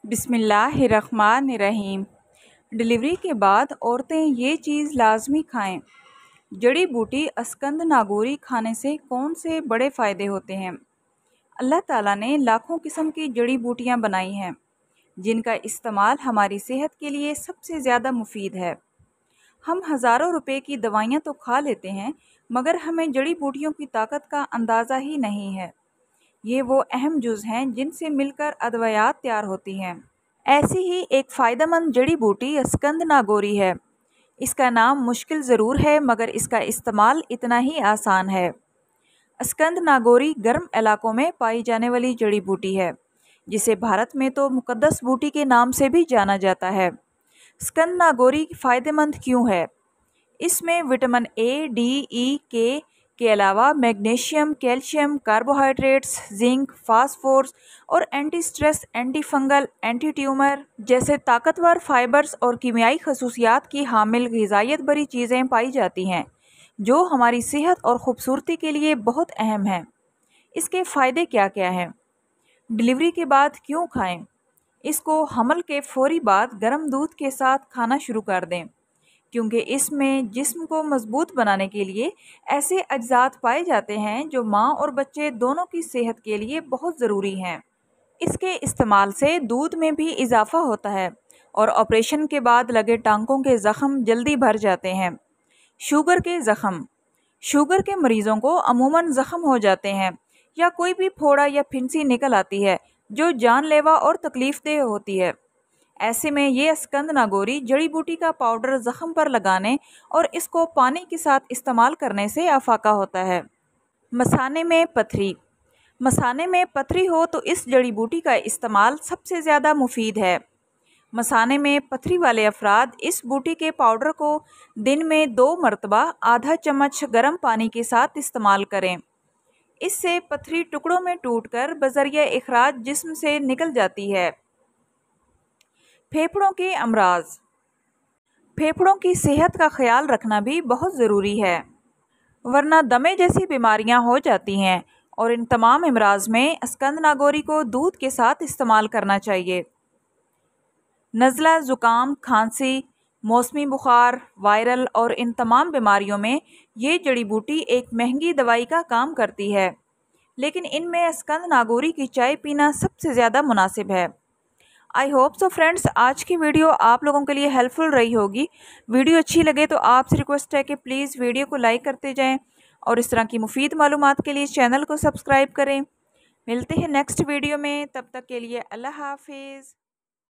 बिस्मिल्लाहिर्रहमानिर्रहीम। डिलीवरी के बाद औरतें ये चीज़ लाजमी खाएं। जड़ी बूटी अस्कंद नागौरी खाने से कौन से बड़े फ़ायदे होते हैं? अल्लाह ताला ने लाखों किस्म की जड़ी बूटियां बनाई हैं, जिनका इस्तेमाल हमारी सेहत के लिए सबसे ज़्यादा मुफीद है। हम हज़ारों रुपए की दवाइयां तो खा लेते हैं, मगर हमें जड़ी बूटियों की ताकत का अंदाज़ा ही नहीं है। ये वो अहम जुज़ हैं जिनसे मिलकर अदवियात तैयार होती हैं। ऐसी ही एक फ़ायदेमंद जड़ी बूटी अस्कंद नागौरी है। इसका नाम मुश्किल ज़रूर है, मगर इसका इस्तेमाल इतना ही आसान है। अस्कंद नागौरी गर्म इलाकों में पाई जाने वाली जड़ी बूटी है, जिसे भारत में तो मुक़द्दस बूटी के नाम से भी जाना जाता है। अस्कंद नागौरी फ़ायदेमंद क्यों है? इसमें विटामिन ए, डी, ई, के अलावा magnesium, calcium, carbohydrates, zinc, phosphorus और anti stress, anti fungal, anti tumour जैसे ताकतवर फाइबर्स और कीमियाई खसूसियात की हामिल ग़िज़ाइयत भरी चीज़ें पाई जाती हैं, जो हमारी सेहत और ख़ूबसूरती के लिए बहुत अहम हैं। इसके फ़ायदे क्या क्या हैं? डिलीवरी के बाद क्यों खाएं? इसको हमल के फ़ौरी बाद गर्म दूध के साथ खाना शुरू कर दें, क्योंकि इसमें जिस्म को मजबूत बनाने के लिए ऐसे अज्जात पाए जाते हैं जो माँ और बच्चे दोनों की सेहत के लिए बहुत ज़रूरी हैं। इसके इस्तेमाल से दूध में भी इजाफ़ा होता है और ऑपरेशन के बाद लगे टांकों के ज़ख़म जल्दी भर जाते हैं। शुगर के ज़ख़म। शुगर के मरीज़ों को अमूमन ज़ख़म हो जाते हैं या कोई भी फोड़ा या फिंसी निकल आती है, जो जानलेवा और तकलीफ़देह होती है। ऐसे में ये अस्कंद नागौरी जड़ी बूटी का पाउडर ज़ख़म पर लगाने और इसको पानी के साथ इस्तेमाल करने से आफाका होता है। मसाने में पथरी। मसाने में पथरी हो तो इस जड़ी बूटी का इस्तेमाल सबसे ज़्यादा मुफीद है। मसाने में पथरी वाले अफराद इस बूटी के पाउडर को दिन में 2 मरतबा आधा चम्मच गर्म पानी के साथ इस्तेमाल करें। इससे पथरी टुकड़ों में टूटकर बज़रिया इखराज जिस्म से निकल जाती है। फेफड़ों के अमराज। फेफड़ों की सेहत का ख्याल रखना भी बहुत ज़रूरी है, वरना दमे जैसी बीमारियां हो जाती हैं, और इन तमाम अमराज में अस्कंद नागौरी को दूध के साथ इस्तेमाल करना चाहिए। नज़ला, ज़ुकाम, खांसी, मौसमी बुखार, वायरल और इन तमाम बीमारियों में ये जड़ी बूटी एक महंगी दवाई का काम करती है, लेकिन इनमें अस्कंद नागौरी की चाय पीना सबसे ज़्यादा मुनासिब है। आई होप सो फ्रेंड्स, आज की वीडियो आप लोगों के लिए हेल्पफुल रही होगी। वीडियो अच्छी लगे तो आपसे रिक्वेस्ट है कि प्लीज़ वीडियो को लाइक करते जाएं और इस तरह की मुफीद मालूमात के लिए चैनल को सब्सक्राइब करें। मिलते हैं नेक्स्ट वीडियो में, तब तक के लिए अल्लाह हाफिज़।